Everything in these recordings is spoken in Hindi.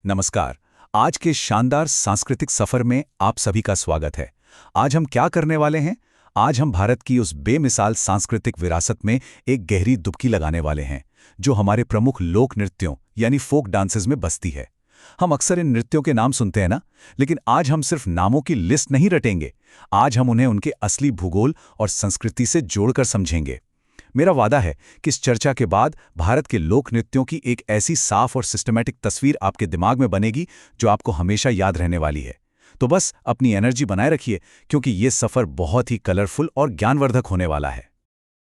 नमस्कार। आज के शानदार सांस्कृतिक सफर में आप सभी का स्वागत है। आज हम क्या करने वाले हैं? आज हम भारत की उस बेमिसाल सांस्कृतिक विरासत में एक गहरी डुबकी लगाने वाले हैं, जो हमारे प्रमुख लोक नृत्यों यानी फोक डांसेस में बसती है। हम अक्सर इन नृत्यों के नाम सुनते हैं ना, लेकिन आज हम सिर्फ नामों की लिस्ट नहीं रटेंगे। आज हम उन्हें उनके असली भूगोल और संस्कृति से जोड़कर समझेंगे। मेरा वादा है कि इस चर्चा के बाद भारत के लोक नृत्यों की एक ऐसी साफ और सिस्टमैटिक तस्वीर आपके दिमाग में बनेगी जो आपको हमेशा याद रहने वाली है। तो बस अपनी एनर्जी बनाए रखिए, क्योंकि ये सफर बहुत ही कलरफुल और ज्ञानवर्धक होने वाला है।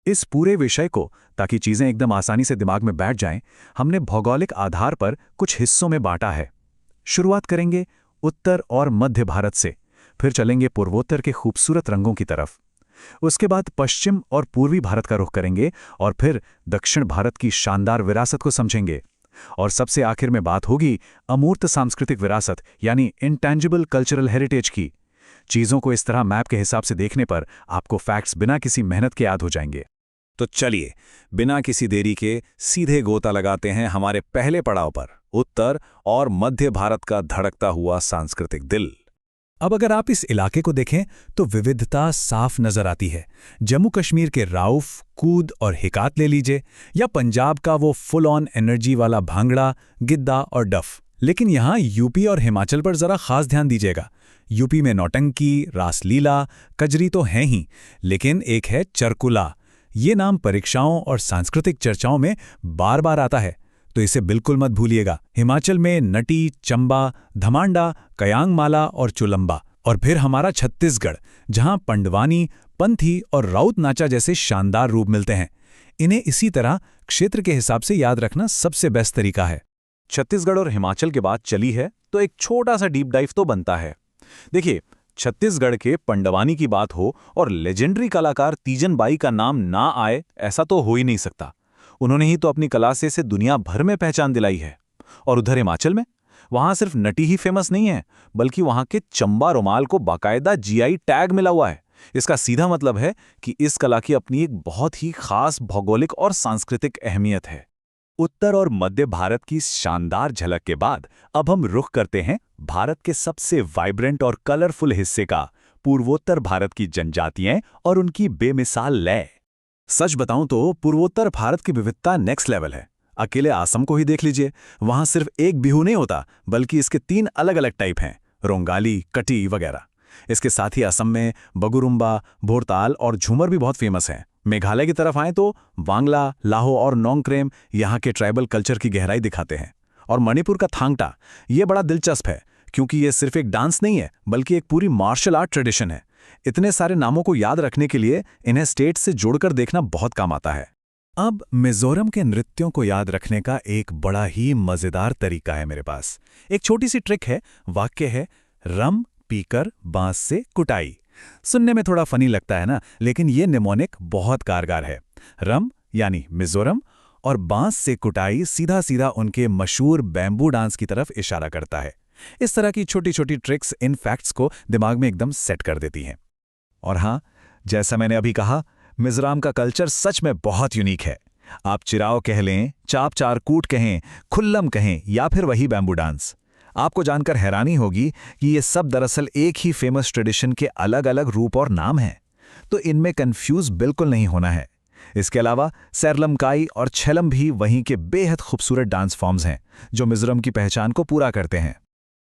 इस पूरे विषय को, ताकि चीजें एकदम आसानी से दिमाग में बैठ जाएं, हमने भौगोलिक आधार पर कुछ हिस्सों में बांटा है। शुरुआत करेंगे उत्तर और मध्य भारत से, फिर चलेंगे पूर्वोत्तर के खूबसूरत रंगों की तरफ। उसके बाद पश्चिम और पूर्वी भारत का रुख करेंगे और फिर दक्षिण भारत की शानदार विरासत को समझेंगे। और सबसे आखिर में बात होगी अमूर्त सांस्कृतिक विरासत यानी इंटैंजिबल कल्चरल हेरिटेज की। चीजों को इस तरह मैप के हिसाब से देखने पर आपको फैक्ट्स बिना किसी मेहनत के याद हो जाएंगे। तो चलिए, बिना किसी देरी के सीधे गोता लगाते हैं हमारे पहले पड़ाव पर, उत्तर और मध्य भारत का धड़कता हुआ सांस्कृतिक दिल। अब अगर आप इस इलाके को देखें तो विविधता साफ नजर आती है। जम्मू कश्मीर के राउफ, कूद और हिकात ले लीजिए, या पंजाब का वो फुल ऑन एनर्जी वाला भांगड़ा, गिद्दा और डफ। लेकिन यहाँ यूपी और हिमाचल पर जरा खास ध्यान दीजिएगा। यूपी में नौटंकी, रासलीला, कजरी तो हैं ही, लेकिन एक है चरकुला। ये नाम परीक्षाओं और सांस्कृतिक चर्चाओं में बार बार आता है, तो इसे बिल्कुल मत भूलिएगा। हिमाचल में नटी, चंबा, धमांडा, कयांगमाला और चुलंबा। और फिर हमारा छत्तीसगढ़, जहां पंडवानी, पंथी और राउत नाचा जैसे शानदार रूप मिलते हैं। इन्हें इसी तरह क्षेत्र के हिसाब से याद रखना सबसे बेस्ट तरीका है। छत्तीसगढ़ और हिमाचल के बाद चली है तो एक छोटा सा डीप डाइव तो बनता है। देखिए, छत्तीसगढ़ के पंडवानी की बात हो और लेजेंडरी कलाकार तीजन बाई का नाम ना आए, ऐसा तो हो ही नहीं सकता। उन्होंने ही तो अपनी कला से इसे दुनिया भर में पहचान दिलाई है। और उधर हिमाचल में, वहां सिर्फ नटी ही फेमस नहीं है, बल्कि वहां के चंबा रुमाल को बाकायदा जीआई टैग मिला हुआ है। इसका सीधा मतलब है कि इस कला की अपनी एक बहुत ही खास भौगोलिक और सांस्कृतिक अहमियत है। उत्तर और मध्य भारत की शानदार झलक के बाद अब हम रुख करते हैं भारत के सबसे वाइब्रेंट और कलरफुल हिस्से का, पूर्वोत्तर भारत की जनजातियां और उनकी बेमिसाल लय। सच बताऊं तो पूर्वोत्तर भारत की विविधता नेक्स्ट लेवल है। अकेले असम को ही देख लीजिए, वहां सिर्फ एक बिहू नहीं होता, बल्कि इसके 3 अलग अलग टाइप हैं, रोंगाली, कटी वगैरह। इसके साथ ही असम में बगुरुम्बा, भोरताल और झूमर भी बहुत फेमस हैं। मेघालय की तरफ आएं तो वांगला, लाहो और नोंगक्रेम यहाँ के ट्राइबल कल्चर की गहराई दिखाते हैं। और मणिपुर का थांगटा, ये बड़ा दिलचस्प है, क्योंकि ये सिर्फ एक डांस नहीं है, बल्कि एक पूरी मार्शल आर्ट ट्रेडिशन है। इतने सारे नामों को याद रखने के लिए इन्हें स्टेट से जोड़कर देखना बहुत काम आता है। अब मिजोरम के नृत्यों को याद रखने का एक बड़ा ही मजेदार तरीका है मेरे पास। एक छोटी सी ट्रिक है, वाक्य है, रम पीकर बांस से कुटाई। सुनने में थोड़ा फनी लगता है ना, लेकिन ये निमोनिक बहुत कारगर है। रम यानी मिजोरम और बांस से कुटाई सीधा सीधा उनके मशहूर बैम्बू डांस की तरफ इशारा करता है। इस तरह की छोटी छोटी ट्रिक्स इन फैक्ट्स को दिमाग में एकदम सेट कर देती हैं। और हाँ, जैसा मैंने अभी कहा, मिजोरम का कल्चर सच में बहुत यूनिक है। आप चिराओ कह लें, चाप चार कूट कहें, खुल्लम कहें, या फिर वही बैम्बू डांस, आपको जानकर हैरानी होगी कि ये सब दरअसल एक ही फेमस ट्रेडिशन के अलग अलग रूप और नाम हैं। तो इनमें कंफ्यूज बिल्कुल नहीं होना है। इसके अलावा सैरलमकाई और छेलम भी वहीं के बेहद खूबसूरत डांस फॉर्म्स हैं, जो मिजोरम की पहचान को पूरा करते हैं।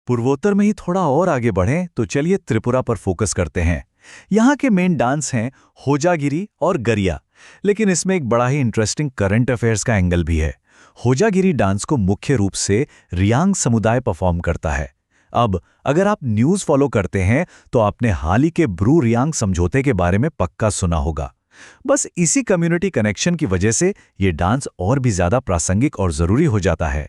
पूर्वोत्तर में ही थोड़ा और आगे बढ़ें तो चलिए त्रिपुरा पर फोकस करते हैं। यहाँ के मेन डांस हैं होजागिरी और गरिया, लेकिन इसमें एक बड़ा ही इंटरेस्टिंग करंट अफेयर्स का एंगल भी है। होजागिरी डांस को मुख्य रूप से रियांग समुदाय परफॉर्म करता है। अब अगर आप न्यूज़ फॉलो करते हैं तो आपने हाल ही के ब्रू रियांग समझौते के बारे में पक्का सुना होगा। बस इसी कम्युनिटी कनेक्शन की वजह से ये डांस और भी ज्यादा प्रासंगिक और जरूरी हो जाता है।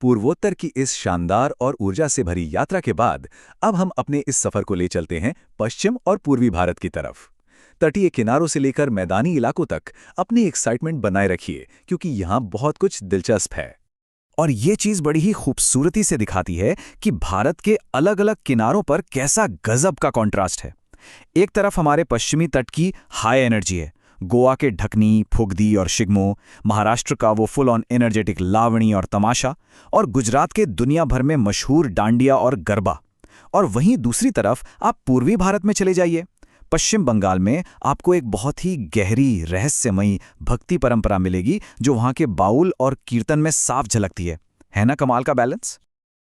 पूर्वोत्तर की इस शानदार और ऊर्जा से भरी यात्रा के बाद अब हम अपने इस सफर को ले चलते हैं पश्चिम और पूर्वी भारत की तरफ। तटीय किनारों से लेकर मैदानी इलाकों तक अपनी एक्साइटमेंट बनाए रखिए, क्योंकि यहाँ बहुत कुछ दिलचस्प है। और ये चीज बड़ी ही खूबसूरती से दिखाती है कि भारत के अलग अलग किनारों पर कैसा गजब का कॉन्ट्रास्ट है। एक तरफ हमारे पश्चिमी तट की हाई एनर्जी है, गोवा के ढकनी, फुगदी और शिगमो, महाराष्ट्र का वो फुल ऑन एनर्जेटिक लावणी और तमाशा, और गुजरात के दुनिया भर में मशहूर डांडिया और गरबा। और वहीं दूसरी तरफ आप पूर्वी भारत में चले जाइए। पश्चिम बंगाल में आपको एक बहुत ही गहरी, रहस्यमयी भक्ति परंपरा मिलेगी जो वहाँ के बाउल और कीर्तन में साफ झलकती है ना कमाल का बैलेंस?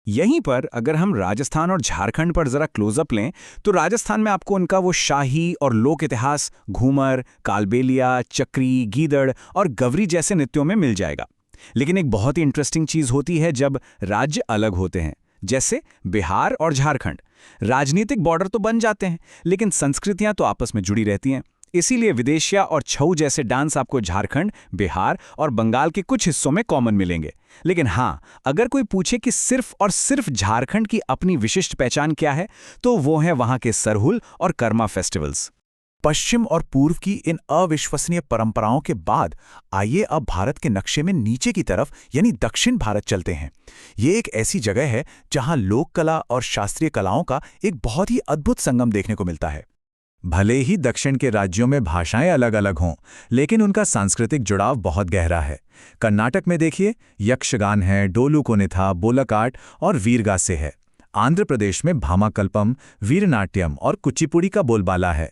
यहीं पर अगर हम राजस्थान और झारखंड पर जरा क्लोजअप लें तो राजस्थान में आपको उनका वो शाही और लोक इतिहास घूमर, कालबेलिया, चक्री, गीदड़ और गवरी जैसे नृत्यों में मिल जाएगा। लेकिन एक बहुत ही इंटरेस्टिंग चीज होती है जब राज्य अलग होते हैं, जैसे बिहार और झारखंड। राजनीतिक बॉर्डर तो बन जाते हैं लेकिन संस्कृतियां तो आपस में जुड़ी रहती हैं। इसीलिए विदेशिया और छऊ जैसे डांस आपको झारखंड, बिहार और बंगाल के कुछ हिस्सों में कॉमन मिलेंगे। लेकिन हाँ, अगर कोई पूछे कि सिर्फ और सिर्फ झारखंड की अपनी विशिष्ट पहचान क्या है, तो वो है वहाँ के सरहुल और कर्मा फेस्टिवल्स। पश्चिम और पूर्व की इन अविश्वसनीय परंपराओं के बाद आइए अब भारत के नक्शे में नीचे की तरफ यानी दक्षिण भारत चलते हैं। ये एक ऐसी जगह है जहां लोक कला और शास्त्रीय कलाओं का एक बहुत ही अद्भुत संगम देखने को मिलता है। भले ही दक्षिण के राज्यों में भाषाएं अलग अलग हों, लेकिन उनका सांस्कृतिक जुड़ाव बहुत गहरा है। कर्नाटक में देखिए, यक्षगान है, डोलू कोनिथा, बोलकाट और वीरगासे है। आंध्र प्रदेश में भामाकल्पम, वीरनाट्यम और कुचिपुड़ी का बोलबाला है।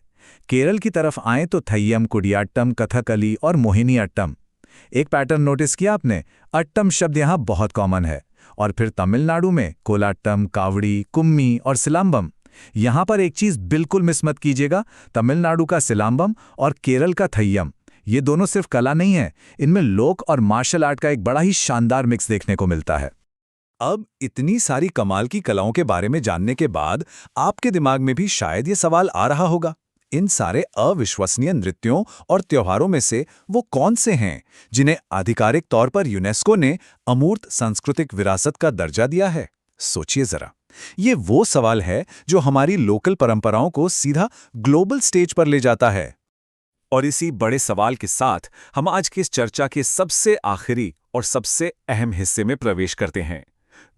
केरल की तरफ आएं तो थय्यम, कुडियाट्टम, कथकली और मोहिनी अट्टम। एक पैटर्न नोटिस किया आपने? अट्टम शब्द यहाँ बहुत कॉमन है। और फिर तमिलनाडु में कोलाट्टम, कावड़ी, कुम्मी और सिलाम्बम। यहाँ पर एक चीज बिल्कुल मिस मत कीजिएगा, तमिलनाडु का सिलाम्बम और केरल का थय्यम। ये दोनों सिर्फ कला नहीं है, इनमें लोक और मार्शल आर्ट का एक बड़ा ही शानदार मिक्स देखने को मिलता है। अब इतनी सारी कमाल की कलाओं के बारे में जानने के बाद आपके दिमाग में भी शायद ये सवाल आ रहा होगा, इन सारे अविश्वसनीय नृत्यों और त्योहारों में से वो कौन से हैं जिन्हें आधिकारिक तौर पर यूनेस्को ने अमूर्त सांस्कृतिक विरासत का दर्जा दिया है? सोचिए जरा। ये वो सवाल है जो हमारी लोकल परंपराओं को सीधा ग्लोबल स्टेज पर ले जाता है। और इसी बड़े सवाल के साथ हम आज की इस चर्चा के सबसे आखिरी और सबसे अहम हिस्से में प्रवेश करते हैं,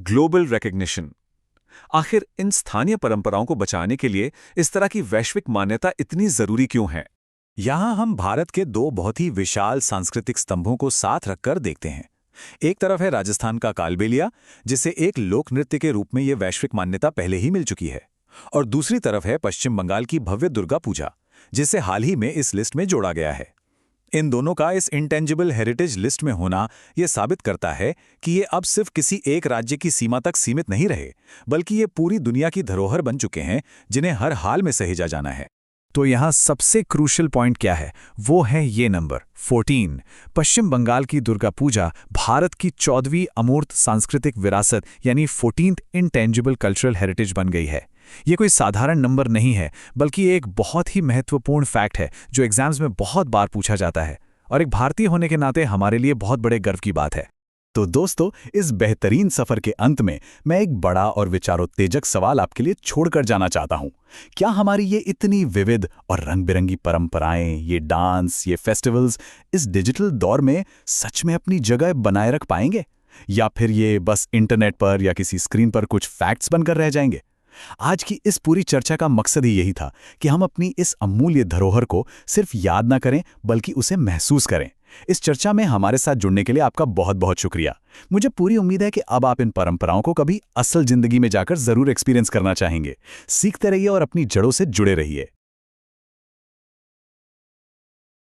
ग्लोबल रिकॉग्निशन। आखिर इन स्थानीय परंपराओं को बचाने के लिए इस तरह की वैश्विक मान्यता इतनी जरूरी क्यों है? यहां हम भारत के दो बहुत ही विशाल सांस्कृतिक स्तंभों को साथ रखकर देखते हैं। एक तरफ है राजस्थान का कालबेलिया, जिसे एक लोक नृत्य के रूप में यह वैश्विक मान्यता पहले ही मिल चुकी है, और दूसरी तरफ है पश्चिम बंगाल की भव्य दुर्गा पूजा, जिसे हाल ही में इस लिस्ट में जोड़ा गया है। इन दोनों का इस इंटेंजिबल हेरिटेज लिस्ट में होना यह साबित करता है कि ये अब सिर्फ किसी एक राज्य की सीमा तक सीमित नहीं रहे, बल्कि ये पूरी दुनिया की धरोहर बन चुके हैं जिन्हें हर हाल में सहेजा जाना है। तो यहाँ सबसे क्रूशल पॉइंट क्या है? वो है ये नंबर 14। पश्चिम बंगाल की दुर्गा पूजा भारत की 14वीं अमूर्त सांस्कृतिक विरासत यानी 14th इंटेंजिबल कल्चरल हेरिटेज बन गई है। ये कोई साधारण नंबर नहीं है, बल्कि एक बहुत ही महत्वपूर्ण फैक्ट है जो एग्जाम्स में बहुत बार पूछा जाता है, और एक भारतीय होने के नाते हमारे लिए बहुत बड़े गर्व की बात है। तो दोस्तों, इस बेहतरीन सफर के अंत में मैं एक बड़ा और विचारोत्तेजक सवाल आपके लिए छोड़कर जाना चाहता हूं। क्या हमारी ये इतनी विविध और रंग-बिरंगी परंपराएं, ये डांस, ये फेस्टिवल्स इस डिजिटल दौर में सच में अपनी जगह बनाए रख पाएंगे, या फिर ये बस इंटरनेट पर या किसी स्क्रीन पर कुछ फैक्ट्स बनकर रह जाएंगे? आज की इस पूरी चर्चा का मकसद ही यही था कि हम अपनी इस अमूल्य धरोहर को सिर्फ याद ना करें, बल्कि उसे महसूस करें। इस चर्चा में हमारे साथ जुड़ने के लिए आपका बहुत बहुत शुक्रिया। मुझे पूरी उम्मीद है कि अब आप इन परंपराओं को कभी असल जिंदगी में जाकर जरूर एक्सपीरियंस करना चाहेंगे। सीखते रहिए और अपनी जड़ों से जुड़े रहिए।